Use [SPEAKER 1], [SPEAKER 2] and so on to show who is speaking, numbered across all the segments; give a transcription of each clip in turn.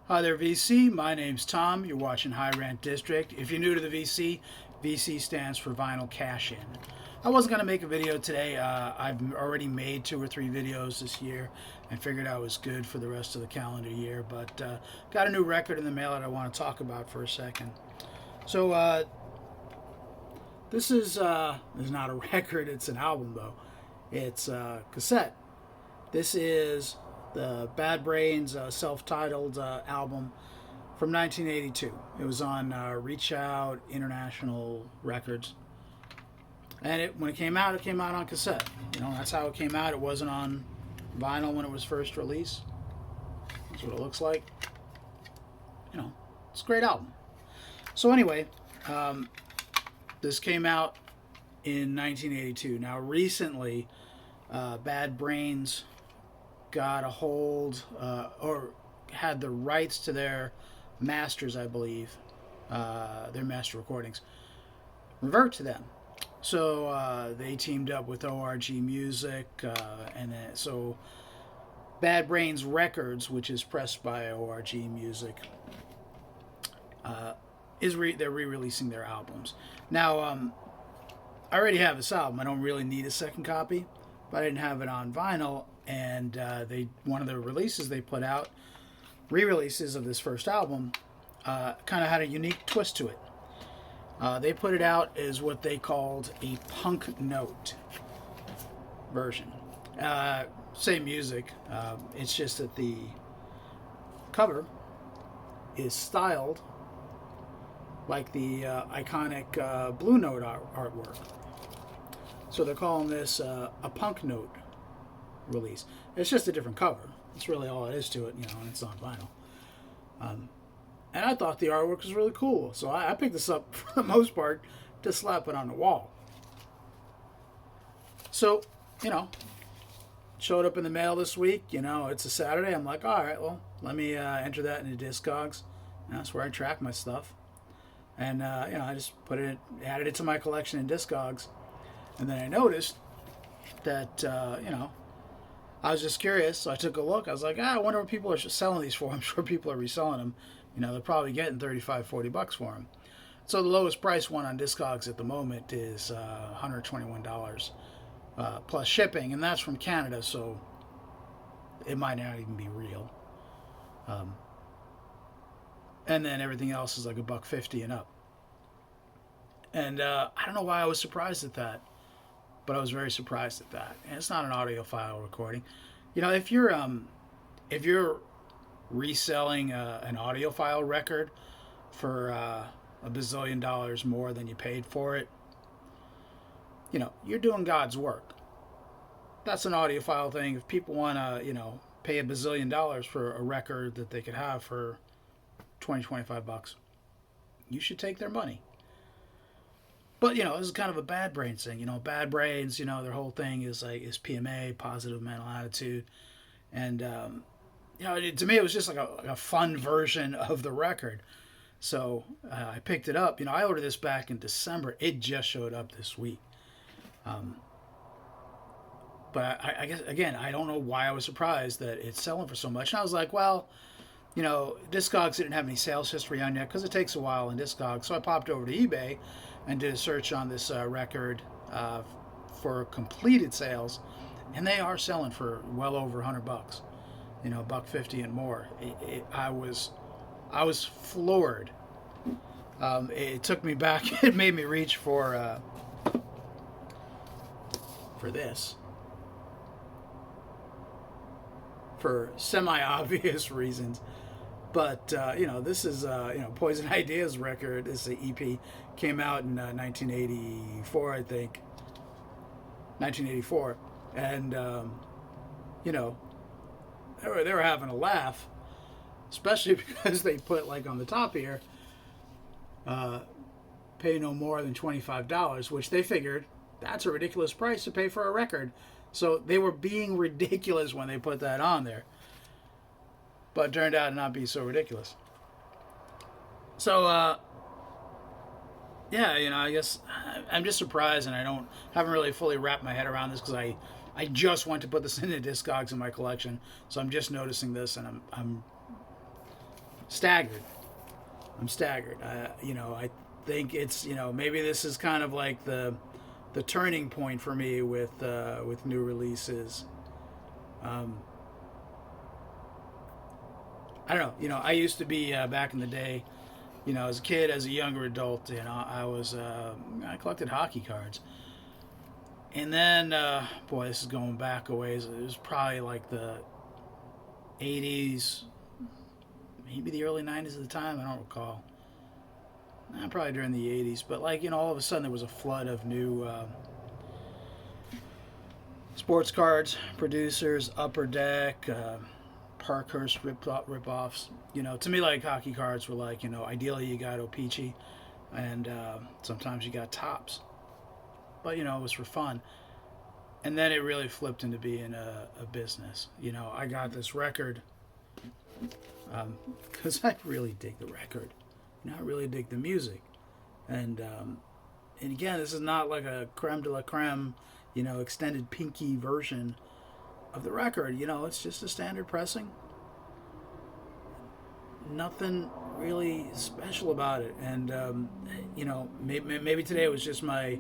[SPEAKER 1] Hi there, VC. My name's Tom. You're watching High Rant District. If you're new to the VC, VC stands for Vinyl Cash In. I wasn't going to make a video today. I've already made 2 or 3 videos this year and figured I was good for the rest of the calendar year, but got a new record in the mail that I want to talk about for a second. So, this is not a record, it's an album though. It's a cassette. This is the Bad Brains self-titled album from 1982. It was on Reach Out International Records, and when it came out on cassette. You know, that's how it came out. It wasn't on vinyl when it was first released. That's what it looks like. You know, it's a great album. So anyway, this came out in 1982. Now recently, Bad Brains got a hold or had the rights to their masters, I believe, their master recordings, revert to them. So they teamed up with ORG Music, and then, so Bad Brains Records, which is pressed by ORG Music, they're re-releasing their albums. Now, I already have this album. I don't really need a second copy, but I didn't have it on vinyl. And one of the releases they put out, re-releases of this first album, kind of had a unique twist to it. They put it out as what they called a punk note version. Same music. It's just that the cover is styled like the iconic Blue Note artwork. So they're calling this a punk note release. It's just a different cover. That's really all it is to it, you know, and it's on vinyl. And I thought the artwork was really cool, so I picked this up for the most part to slap it on the wall. So, you know, showed up in the mail this week. You know, it's a Saturday. I'm like, all right, well, let me enter that into Discogs. And that's where I track my stuff. And you know, I just added it to my collection in Discogs, and then I noticed that you know, I was just curious, so I took a look. I was like, I wonder what people are selling these for. I'm sure people are reselling them. You know, they're probably getting $35-$40 for them. So the lowest price one on Discogs at the moment is $121 plus shipping, and that's from Canada, so it might not even be real. And then everything else is like $1.50 and up. And I don't know why I was surprised at that, but I was very surprised at that. And it's not an audiophile recording. You know, if you're reselling an audiophile record for a bazillion dollars more than you paid for it, you know, you're doing God's work. That's an audiophile thing. If people want to, you know, pay a bazillion dollars for a record that they could have for $20-$25, you should take their money. But, you know, this is kind of a Bad Brains thing. You know, Bad Brains, you know, their whole thing is PMA, positive mental attitude. And, you know, to me, it was just like a fun version of the record. So I picked it up. You know, I ordered this back in December. It just showed up this week. But I guess, again, I don't know why I was surprised that it's selling for so much. And I was like, well, you know, Discogs didn't have any sales history on yet because it takes a while in Discogs. So I popped over to eBay and did a search on this record for completed sales, and they are selling for well over $100. You know, $1.50 and more. I was floored. It took me back. It made me reach for this for semi-obvious reasons. But, you know, this is, you know, Poison Ideas record. This is an EP. Came out in 1984, I think. 1984. And, you know, they were having a laugh. Especially because they put, like, on the top here, pay no more than $25, which they figured that's a ridiculous price to pay for a record. So they were being ridiculous when they put that on there. But it turned out to not be so ridiculous. So, yeah, you know, I guess I'm just surprised, and haven't really fully wrapped my head around this because I just went to put this into Discogs in my collection, so I'm just noticing this, and I'm staggered. I'm staggered. I think it's, maybe this is kind of like the turning point for me with new releases. Um, I don't know. I used to be back in the day. As a kid, as a younger adult, I collected hockey cards, and then boy, this is going back a ways. It was probably like the '80s, maybe the early '90s at the time. I don't recall. Probably during the '80s, but all of a sudden there was a flood of new sports cards, producers, Upper Deck, Parkhurst rip-offs. To me, like, hockey cards were like, ideally you got O-Pee-Chee, and sometimes you got Tops. But, it was for fun. And then it really flipped into being a business. I got this record because I really dig the record. I really dig the music. And again, this is not like a creme de la creme, extended pinky version of the record. It's just a standard pressing. Nothing really special about it. And, maybe today was just my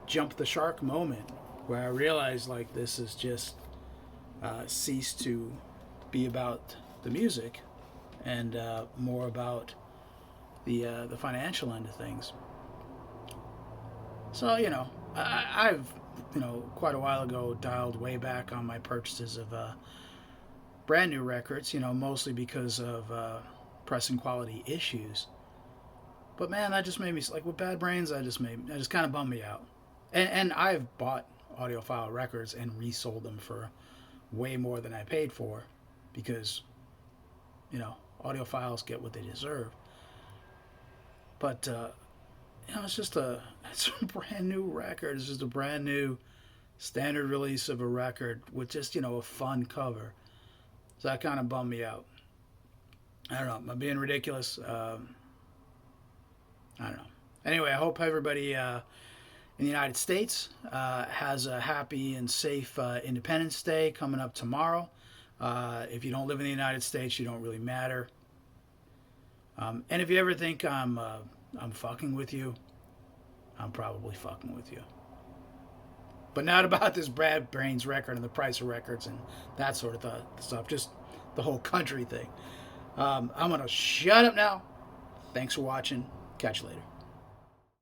[SPEAKER 1] jump the shark moment where I realized, like, this is just ceased to be about the music and more about the financial end of things. So, I've, quite a while ago dialed way back on my purchases of brand new records, mostly because of pressing quality issues. But man, that just made me, like, with Bad Brains, that just kind of bummed me out. And I've bought audiophile records and resold them for way more than I paid for because, audiophiles get what they deserve. But, it's a brand new record. It's just a brand new standard release of a record with just, a fun cover. So that kind of bummed me out. I don't know. Am I being ridiculous? I don't know. Anyway, I hope everybody in the United States has a happy and safe Independence Day coming up tomorrow. If you don't live in the United States, you don't really matter. And if you ever think I'm fucking with you, I'm probably fucking with you. But not about this Bad Brains record and the price of records and that sort of stuff. Just the whole country thing. I'm going to shut up now. Thanks for watching. Catch you later.